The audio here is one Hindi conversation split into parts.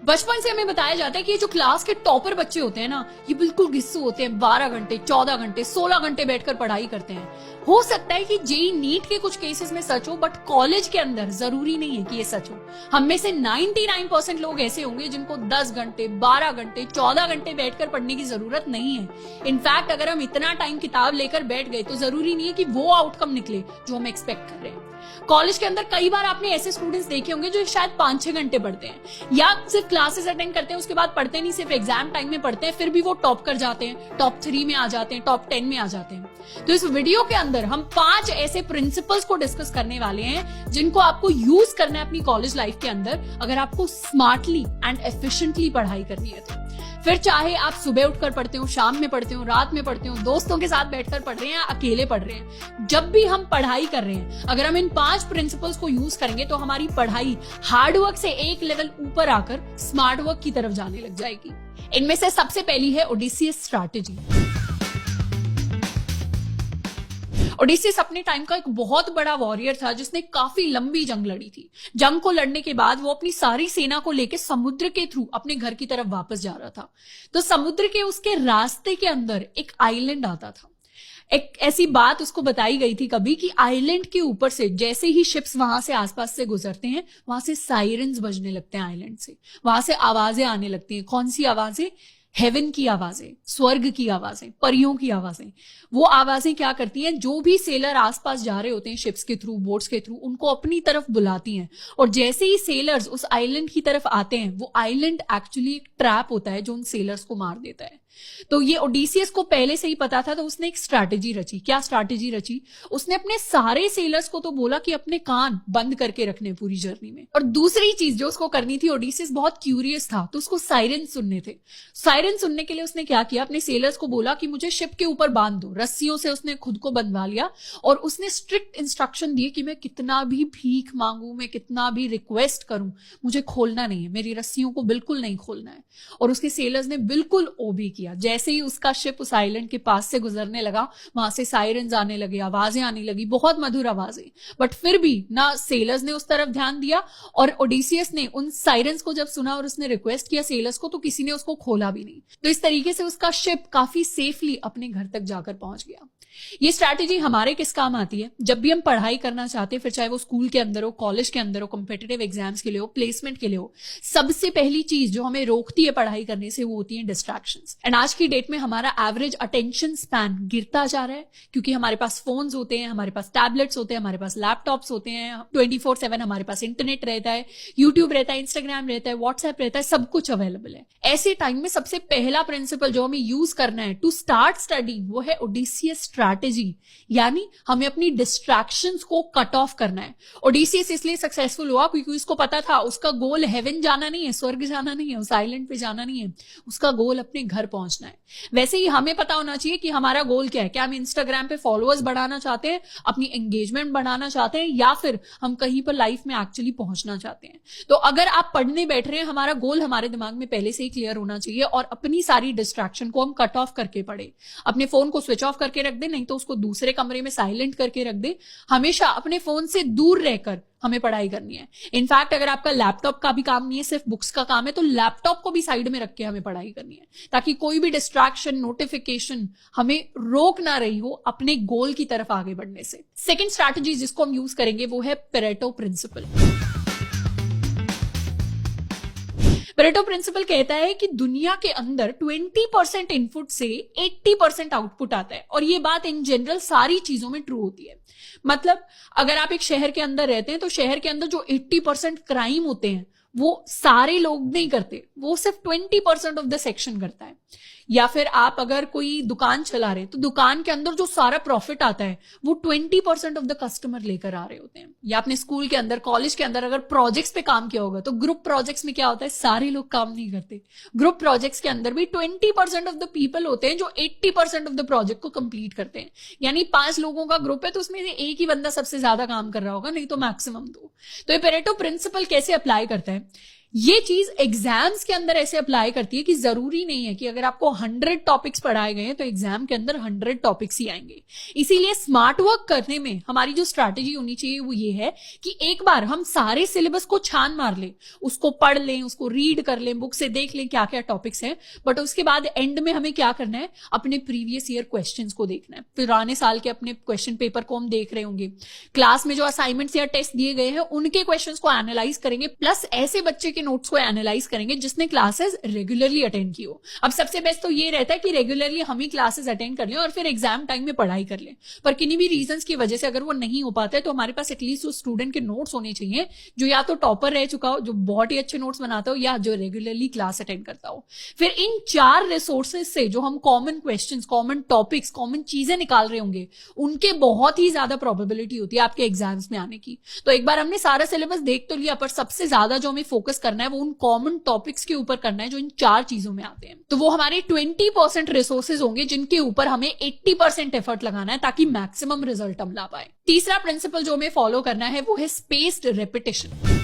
बचपन से हमें बताया जाता है कि ये जो क्लास के टॉपर बच्चे होते हैं ना, ये बिल्कुल गिस्सू होते हैं। 12 घंटे 14 घंटे 16 घंटे बैठकर पढ़ाई करते हैं। हो सकता है कि जेई नीट के कुछ केसेस में सच हो, बट कॉलेज के अंदर जरूरी नहीं है कि ये सच हो। हम में से 99% लोग ऐसे होंगे जिनको 10 घंटे 12 घंटे 14 घंटे बैठकर पढ़ने की जरूरत नहीं है। इनफैक्ट अगर हम इतना टाइम किताब लेकर बैठ गए तो जरूरी नहीं है कि वो आउटकम निकले जो हम एक्सपेक्ट कर रहे हैं। कॉलेज के अंदर कई बार आपने ऐसे स्टूडेंट्स देखे होंगे जो शायद 5-6 घंटे पढ़ते हैं या सिर्फ क्लासेस अटेंड करते हैं, उसके बाद पढ़ते नहीं, सिर्फ एग्जाम टाइम में पढ़ते हैं, फिर भी वो टॉप कर जाते हैं, टॉप 3 में आ जाते हैं, टॉप 10 में आ जाते हैं। तो इस वीडियो के अंदर हम 5 ऐसे प्रिंसिपल्स को डिस्कस करने वाले हैं जिनको आपको यूज करना है अपनी कॉलेज लाइफ के अंदर, अगर आपको स्मार्टली एंड एफिशिएंटली पढ़ाई करनी है तो। फिर चाहे आप सुबह उठकर पढ़ते हो, शाम में पढ़ते हो, रात में पढ़ते हो, दोस्तों के साथ बैठकर पढ़ रहे हैं या अकेले पढ़ रहे हैं, जब भी हम पढ़ाई कर रहे हैं, अगर हम इन 5 प्रिंसिपल्स को यूज करेंगे तो हमारी पढ़ाई हार्डवर्क से एक लेवल ऊपर आकर स्मार्ट वर्क की तरफ जाने लग जाएगी। इनमें से सबसे पहली है ओडिसियस स्ट्रैटेजी। ओडिसियस अपने टाइम का एक बहुत बड़ा वॉरियर था जिसने काफी लंबी जंग लड़ी थी। जंग को लड़ने के बाद वो अपनी सारी सेना को लेकर समुद्र के थ्रू अपने घर की तरफ वापस जा रहा था। तो समुद्र के उसके रास्ते के अंदर एक आइलैंड आता था। एक ऐसी बात उसको बताई गई थी कभी कि आइलैंड के ऊपर से जैसे ही शिप्स वहां से आसपास से गुजरते हैं, वहां से सायरन्स बजने लगते हैं आइलैंड से, वहां से आवाजें आने लगती हैं। कौन सी आवाजें? हेवन की आवाजें, स्वर्ग की आवाजें, परियों की आवाजें। वो आवाजें क्या करती हैं, जो भी सेलर आसपास जा रहे होते हैं शिप्स के थ्रू, बोट्स के थ्रू, उनको अपनी तरफ बुलाती हैं। और जैसे ही सेलर्स उस आइलैंड की तरफ आते हैं, वो आइलैंड एक्चुअली एक ट्रैप होता है जो उन सेलर्स को मार देता है। तो ये ओडिसियस को पहले से ही पता था, तो उसने एक स्ट्रैटेजी रची। क्या स्ट्रैटेजी रची? उसने अपने सारे सेलर्स को तो बोला कि अपने कान बंद करके रखने पूरी जर्नी में। और दूसरी चीज जो उसको करनी थी, ओडिसियस बहुत क्यूरियस था, तो उसको सायरन सुनने थे। सायरन सुनने के लिए उसने क्या किया, अपने सेलर्स को बोला कि मुझे शिप के ऊपर बांध दो। रस्सियों से उसने खुद को बंधवा लिया और उसने स्ट्रिक्ट इंस्ट्रक्शन दिए कि मैं कितना भी भीख मांगू, मैं कितना भी रिक्वेस्ट करूं, मुझे खोलना नहीं है, मेरी रस्सियों को बिल्कुल नहीं खोलना है। और उसके सेलर्स ने बिल्कुल ओबे किया। जैसे ही उसका शिप उस आइलैंड के पास से गुजरने लगा, वहां से सायरन्स आने लगे, आवाजें आने लगी, बहुत मधुर आवाजें। बट फिर भी ना सेलर्स ने उस तरफ ध्यान दिया, और ओडिसियस ने उन सायरन्स को जब सुना और उसने रिक्वेस्ट किया सेलर्स को, तो किसी ने उसको खोला भी नहीं। तो इस तरीके से उसका शिप काफी सेफली अपने घर तक जाकर पहुंच गया। ये स्ट्रैटेजी हमारे किस काम आती है? जब भी हम पढ़ाई करना चाहते हैं, फिर चाहे वो स्कूल के अंदर हो, कॉलेज के अंदर हो, कॉम्पिटिटिव एग्जाम्स के लिए हो, प्लेसमेंट के लिए हो, सबसे पहली चीज जो हमें रोकती है पढ़ाई करने से, वो होती है डिस्ट्रैक्शंस। एंड आज की डेट में हमारा एवरेज अटेंशन स्पैन गिरता जा रहा है, क्योंकि हमारे पास फोन्स होते हैं, हमारे पास टैबलेट्स होते हैं, हमारे पास लैपटॉप्स होते हैं, 24/7 हमारे पास इंटरनेट रहता है, यूट्यूब रहता है, इंस्टाग्राम रहता है, व्हाट्सएप रहता है, सब कुछ अवेलेबल है। ऐसे टाइम में सबसे पहला प्रिंसिपल जो हमें यूज करना है टू स्टार्ट स्टडिंग, वो है ओडिसियस स्ट्रैटेजी। यानी हमें अपनी डिस्ट्रैक्शंस को कट ऑफ करना है। ओडिसियस इसलिए सक्सेसफुल हुआ क्योंकि उसको पता था उसका गोल हेवन जाना नहीं है, स्वर्ग जाना नहीं है, उस आइलैंड पे जाना नहीं है, उसका गोल अपने घर पहुंचना है। वैसे ही हमें पता होना चाहिए कि हमारा गोल क्या है। क्या हम इंस्टाग्राम पे फॉलोअर्स बढ़ाना चाहते हैं, अपनी एंगेजमेंट बढ़ाना चाहते हैं, या फिर हम कहीं पर लाइफ में एक्चुअली पहुंचना चाहते हैं? तो अगर आप पढ़ने बैठ रहे हैं, हमारा गोल हमारे दिमाग में पहले से ही क्लियर होना चाहिए, और अपनी सारी डिस्ट्रैक्शन को हम कट ऑफ करके पढ़े। अपने फोन को स्विच ऑफ करके रख दे, नहीं तो उसको दूसरे कमरे में साइलेंट करके रख दे। हमेशा अपने फोन से दूर रहकर हमें पढ़ाई करनी है। इनफैक्ट अगर आपका लैपटॉप का भी काम नहीं है, सिर्फ बुक्स का काम है, तो लैपटॉप को भी साइड में रख के हमें पढ़ाई करनी है, ताकि कोई भी डिस्ट्रैक्शन, नोटिफिकेशन हमें रोक ना रही हो अपने गोल की तरफ आगे बढ़ने से। सेकेंड स्ट्रैटेजी जिसको हम यूज करेंगे वो है पेरेटो प्रिंसिपल। पेरेटो प्रिंसिपल कहता है कि दुनिया के अंदर 20% इनपुट से 80% आउटपुट आता है, और ये बात इन जनरल सारी चीजों में ट्रू होती है। मतलब अगर आप एक शहर के अंदर रहते हैं, तो शहर के अंदर जो 80% क्राइम होते हैं वो सारे लोग नहीं करते, वो सिर्फ 20% ऑफ द सेक्शन करता है। या फिर आप अगर कोई दुकान चला रहे हैं, तो दुकान के अंदर जो सारा प्रॉफिट आता है वो 20% ऑफ द कस्टमर लेकर आ रहे होते हैं। या अपने स्कूल के अंदर, कॉलेज के अंदर अगर प्रोजेक्ट्स पे काम किया होगा, तो ग्रुप प्रोजेक्ट्स में क्या होता है, सारे लोग काम नहीं करते। ग्रुप प्रोजेक्ट्स के अंदर भी 20% ऑफ द पीपल होते हैं जो 80% ऑफ द प्रोजेक्ट को कंप्लीट करते हैं। यानी 5 लोगों का ग्रुप है, तो उसमें से एक ही बंदा सबसे ज्यादा काम कर रहा होगा, नहीं तो मैक्सिमम 2। तो ये पेरेटो प्रिंसिपल कैसे अप्लाई करता है? ये चीज एग्जाम्स के अंदर ऐसे अप्लाई करती है कि जरूरी नहीं है कि अगर आपको 100 टॉपिक्स पढ़ाए गए हैं तो एग्जाम के अंदर 100 टॉपिक्स ही आएंगे। इसीलिए स्मार्ट वर्क करने में हमारी जो स्ट्रैटेजी होनी चाहिए वो ये है कि एक बार हम सारे सिलेबस को छान मार लें, उसको पढ़ लें, उसको रीड कर लें, बुक से देख लें क्या क्या टॉपिक्स हैं, बट उसके बाद एंड में हमें क्या करना है, अपने प्रीवियस ईयर क्वेश्चंस को देखना है। पुराने साल के अपने क्वेश्चन पेपर को हम देख रहे होंगे, क्लास में जो असाइनमेंट्स या टेस्ट दिए गए हैं उनके क्वेश्चंस को एनालाइज करेंगे, प्लस ऐसे बच्चे के नोट्स को एनालाइज करेंगे जिसने क्लासेस रेगुलरली अटेंड की हो। अब सबसे बेस्ट तो ये रहता है कि रेगुलरली हम ही क्लासेस अटेंड कर लें और फिर एग्जाम टाइम में पढ़ाई कर लें, पर किन्हीं भी रीजंस की वजह से अगर वो नहीं हो पाता है तो हमारे पास एटलीस्ट उस स्टूडेंट के नोट्स होने चाहिए जो या तो टॉपर रह चुका हो, जो बहुत ही अच्छे नोट्स बनाता हो, या जो रेगुलरली क्लास अटेंड करता हो। फिर इन 4 रिसोर्सेज से जो हम common questions, common topics, common चीजें निकाल रहे होंगे, उनके बहुत ही ज्यादा प्रोबेबिलिटी होती है आपके एग्जाम्स में आने की। तो एक बार हमने सारा सिलेबस देख तो लिया, पर सबसे ज्यादा जो हमें फोकस करना है वो उन कॉमन टॉपिक्स के ऊपर करना है जो इन 4 चीजों में आते हैं। तो वो हमारे 20% रिसोर्सेज होंगे जिनके ऊपर हमें 80% एफर्ट लगाना है ताकि मैक्सिमम रिजल्ट हम ला पाए। तीसरा प्रिंसिपल जो हमें फॉलो करना है वो है स्पेस्ड रेपिटेशन,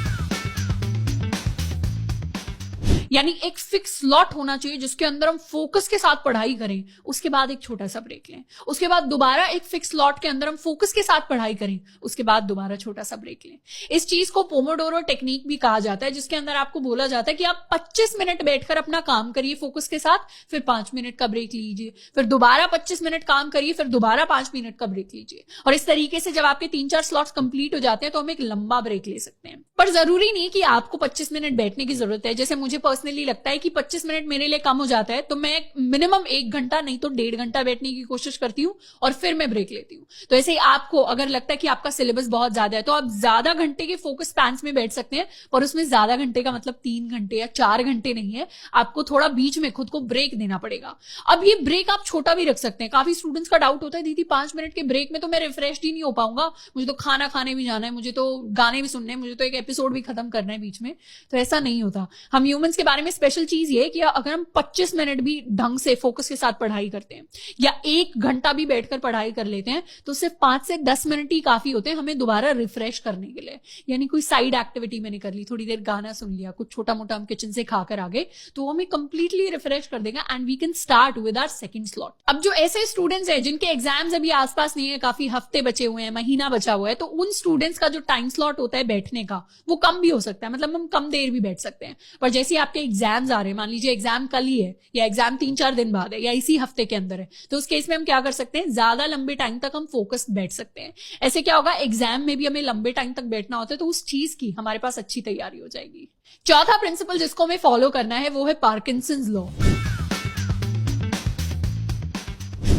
यानी एक फिक्स स्लॉट होना चाहिए जिसके अंदर हम फोकस के साथ पढ़ाई करें, उसके बाद एक छोटा सा ब्रेक लें, उसके बाद दोबारा एक फिक्स स्लॉट के अंदर हम फोकस के साथ पढ़ाई करें, उसके बाद दोबारा छोटा सा ब्रेक लें। इस चीज को पोमोडोरो टेक्निक भी कहा जाता है, जिसके अंदर आपको बोला जाता है कि आप 25 मिनट बैठकर अपना काम करिए फोकस के साथ, फिर 5 मिनट का ब्रेक लीजिए, फिर दोबारा 25 मिनट काम करिए, फिर दोबारा 5 मिनट का ब्रेक लीजिए। और इस तरीके से जब आपके 3-4 स्लॉट्स कंप्लीट हो जाते हैं तो हम एक लंबा ब्रेक ले सकते हैं। पर जरूरी नहीं कि आपको 25 मिनट बैठने की जरूरत है। जैसे मुझे पर्सनली लगता है कि 25 मिनट मेरे लिए कम हो जाता है, तो मैं मिनिमम 1 घंटा नहीं तो 1.5 घंटा बैठने की कोशिश करती हूँ और फिर मैं ब्रेक लेती हूँ। तो ऐसे ही आपको अगर लगता है कि आपका सिलेबस बहुत ज्यादा है तो आप ज्यादा घंटे के फोकस स्पैन्स में बैठ सकते हैं, पर उसमें ज्यादा घंटे का मतलब 3 घंटे या 4 घंटे नहीं है। आपको थोड़ा बीच में खुद को ब्रेक देना पड़ेगा। अब ये ब्रेक आप छोटा भी रख सकते हैं। काफी स्टूडेंट्स का डाउट होता है, दीदी 5 मिनट के ब्रेक में तो मैं रिफ्रेश ही नहीं हो पाऊंगा, मुझे तो खाना खाने भी जाना है, मुझे तो गाने भी सुनने हैं, मुझे तो एक एपिसोड भी खत्म करना है बीच में। तो ऐसा नहीं होता। हम ह्यूमंस के बारे में स्पेशल चीज ये है कि अगर हम 25 मिनट भी ढंग से फोकस के साथ पढ़ाई करते हैं या 1 घंटा भी बैठकर पढ़ाई कर लेते हैं तो सिर्फ 5 से 10 मिनट ही काफी होते हैं हमें दोबारा रिफ्रेश करने के लिए। यानी कोई साइड एक्टिविटी मैंने कर ली, थोड़ी देर गाना सुन लिया, कुछ छोटा मोटा हम किचन से खाकर आ गए, तो हमें कंप्लीटली रिफ्रेश कर देगा and we can start with our second slot. अब जो ऐसे स्टूडेंट्स हैं जिनके एग्जाम्स अभी आसपास नहीं है, काफी हफ्ते बचे हुए हैं, महीना बचा हुआ है, तो उन स्टूडेंट्स का जो टाइम स्लॉट होता है बैठने का वो कम भी हो सकता है, मतलब हम कम देर भी बैठ सकते हैं। पर जैसे आपके एग्जाम्स आ रहे हैं, मान लीजिए एग्जाम कल ही है या एग्जाम 3-4 दिन बाद है या इसी हफ्ते के अंदर है, तो उस केस में हम क्या कर सकते हैं, ज्यादा लंबे टाइम तक हम फोकस बैठ सकते हैं। ऐसे क्या होगा, एग्जाम में भी हमें लंबे टाइम तक बैठना होता है तो उस चीज की हमारे पास अच्छी तैयारी हो जाएगी। चौथा प्रिंसिपल जिसको हमें फॉलो करना है वो है पार्किंसंस लॉ।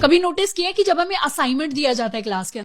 कभी नोटिस किया कि जब हमें असाइनमेंट दिया जाता है क्लास के अंदर